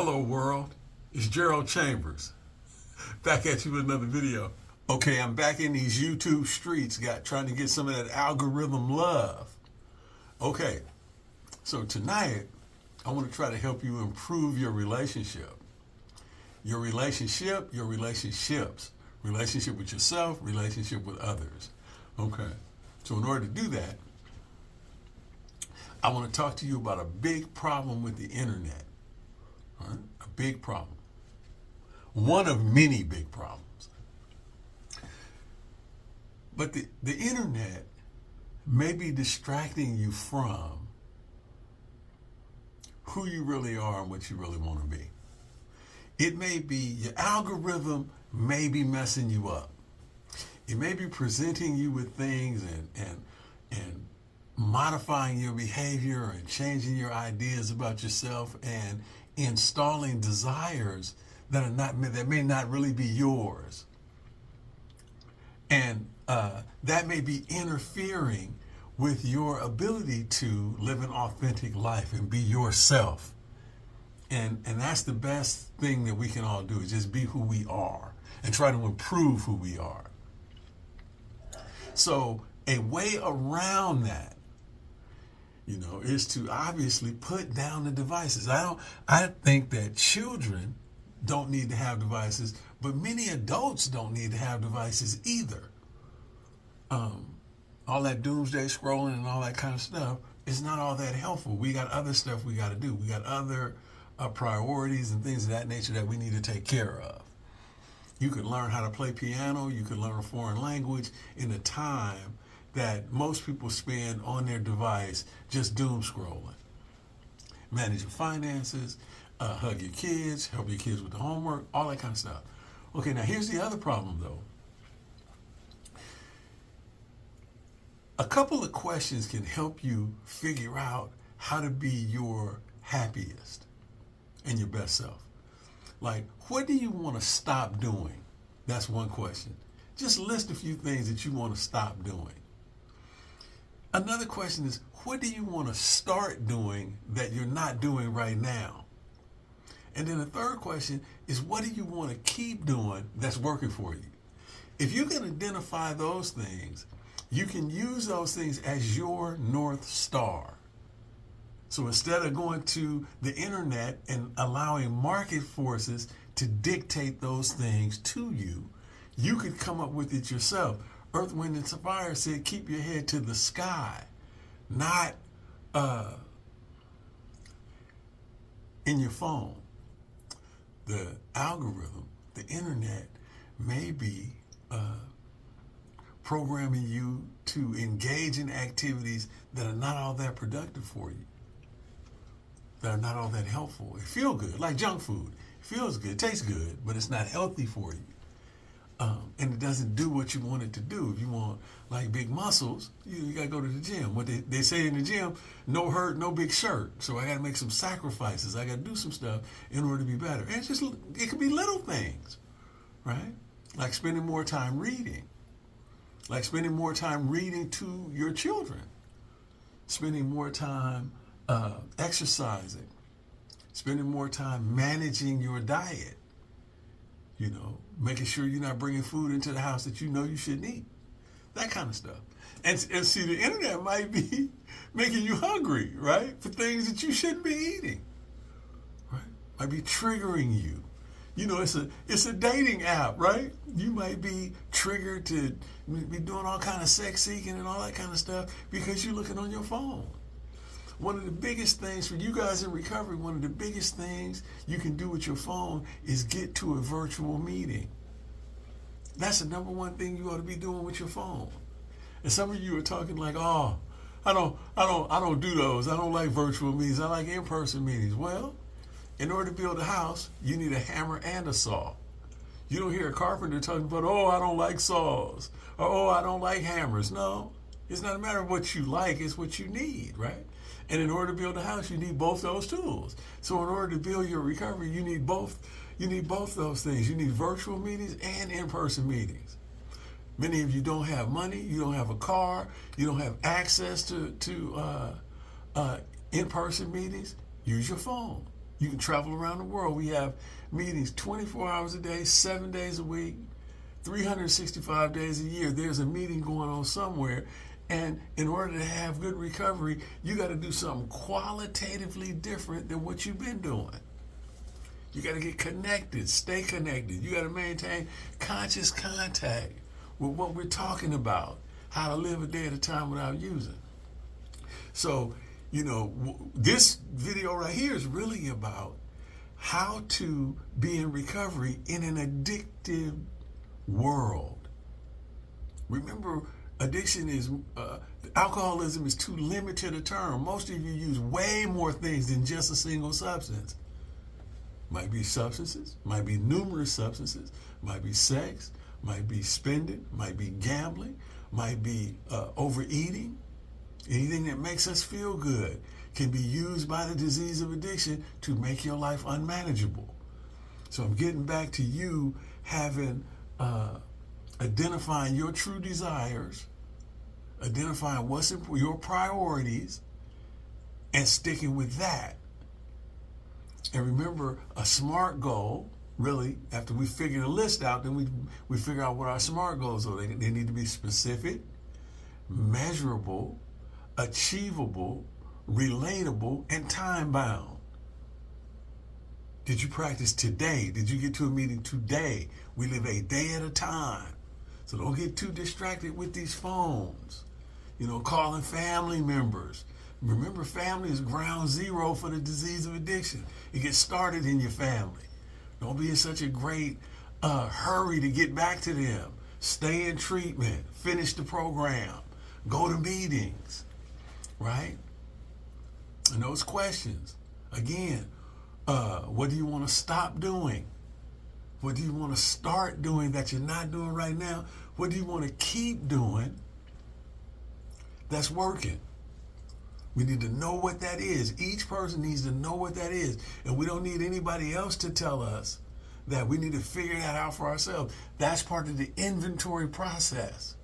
Hello world, it's Gerald Chambers, back at you with another video. Okay, I'm back in these YouTube streets, trying to get some of that algorithm love. Okay, so tonight, I want to try to help you improve your relationship. Your relationships. Relationship with yourself, relationship with others. Okay, so in order to do that, I want to talk to you about a big problem with the internet. Right? A big problem. One of many big problems. But the internet may be distracting you from who you really are and what you really want to be. It may be, your algorithm may be messing you up. It may be presenting you with things and modifying your behavior and changing your ideas about yourself and installing desires that may not really be yours, and that may be interfering with your ability to live an authentic life and be yourself. And that's the best thing that we can all do, is just be who we are and try to improve who we are. So a way around that, is to obviously put down the devices. I think that children don't need to have devices, but many adults don't need to have devices either. All that doomsday scrolling and all that kind of stuff is not all that helpful. We got other stuff we got to do. We got other priorities and things of that nature that we need to take care of. You could learn how to play piano. You could learn a foreign language in a time that most people spend on their device just doom scrolling. Manage your finances, hug your kids, help your kids with the homework, all that kind of stuff. Okay, now here's the other problem though. A couple of questions can help you figure out how to be your happiest and your best self. Like, what do you want to stop doing? That's one question. Just list a few things that you want to stop doing. Another question is, what do you want to start doing that you're not doing right now? And then the third question is, what do you want to keep doing that's working for you? If you can identify those things, you can use those things as your North Star. So instead of going to the internet and allowing market forces to dictate those things to you, you could come up with it yourself. Earth, Wind, and Fire said, keep your head to the sky, not in your phone. The algorithm, the internet, may be programming you to engage in activities that are not all that productive for you, that are not all that helpful. It feels good, like junk food. It feels good, it tastes good, but it's not healthy for you. And it doesn't do what you want it to do. If you want like big muscles, you got to go to the gym. What they say in the gym, no hurt, no big shirt. So I got to make some sacrifices. I got to do some stuff in order to be better. And it could be little things, right? Like spending more time reading. Like spending more time reading to your children. Spending more time exercising. Spending more time managing your diet. Making sure you're not bringing food into the house that you know you shouldn't eat. That kind of stuff. And see, the internet might be making you hungry, right? For things that you shouldn't be eating, right? Might be triggering you. It's a dating app, right? You might be triggered to be doing all kind of sex seeking and all that kind of stuff because you're looking on your phone. One of the biggest things for you guys in recovery, one of the biggest things you can do with your phone is get to a virtual meeting. That's the number one thing you ought to be doing with your phone. And some of you are talking like, oh, I don't do those. I don't like virtual meetings. I like in-person meetings. Well, in order to build a house, you need a hammer and a saw. You don't hear a carpenter talking about, oh, I don't like saws, or oh, I don't like hammers. No, it's not a matter of what you like, it's what you need, right? And in order to build a house, you need both those tools. So in order to build your recovery, you need both those things. You need virtual meetings and in-person meetings. Many of you don't have money, you don't have a car, you don't have access to in-person meetings. Use your phone. You can travel around the world. We have meetings 24 hours a day, 7 days a week, 365 days a year. There's a meeting going on somewhere. And in order to have good recovery, you got to do something qualitatively different than what you've been doing. You got to get connected, stay connected. You got to maintain conscious contact with what we're talking about, how to live a day at a time without using. So, this video right here is really about how to be in recovery in an addictive world. Remember, alcoholism is too limited a term. Most of you use way more things than just a single substance. Might be substances, might be numerous substances, might be sex, might be spending, might be gambling, might be overeating. Anything that makes us feel good can be used by the disease of addiction to make your life unmanageable. So I'm getting back to you having, identifying your true desires, identifying what's your priorities, and sticking with that. And remember, a SMART goal, really, after we figure the list out, then we figure out what our SMART goals are. They need to be specific, measurable, achievable, relatable, and time-bound. Did you practice today? Did you get to a meeting today? We live a day at a time. So don't get too distracted with these phones. Calling family members. Remember, family is ground zero for the disease of addiction. It gets started in your family. Don't be in such a great hurry to get back to them. Stay in treatment. Finish the program. Go to meetings. Right? And those questions. Again, what do you want to stop doing? What do you want to start doing that you're not doing right now? What do you want to keep doing that's working? We need to know what that is. Each person needs to know what that is. And we don't need anybody else to tell us that. We need to figure that out for ourselves. That's part of the inventory process.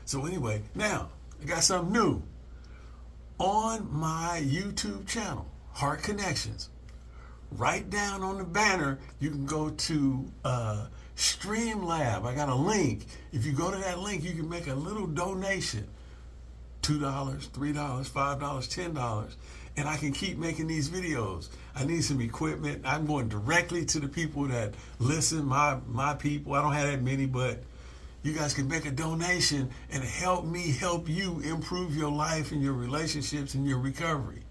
So anyway, now I got something new. On my YouTube channel, Heart Connections, right down on the banner, you can go to Streamlab. I got a link. If you go to that link, you can make a little donation. $2, $3, $5, $10, and I can keep making these videos. I need some equipment. I'm going directly to the people that listen, my people. I don't have that many, but you guys can make a donation and help me help you improve your life and your relationships and your recovery.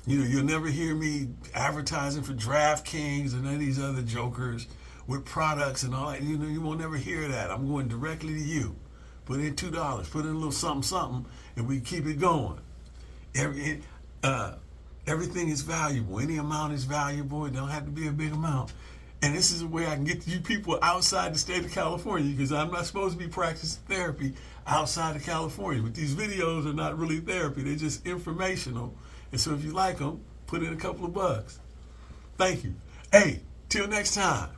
You'll never hear me advertising for DraftKings and any of these other jokers with products and all that. You won't never hear that. I'm going directly to you. Put in $2, put in a little something, and we keep it going. Everything is valuable. Any amount is valuable. It don't have to be a big amount. And this is a way I can get to you people outside the state of California, because I'm not supposed to be practicing therapy outside of California. But these videos are not really therapy. They're just informational. And so if you like them, put in a couple of bucks. Thank you. Hey, till next time.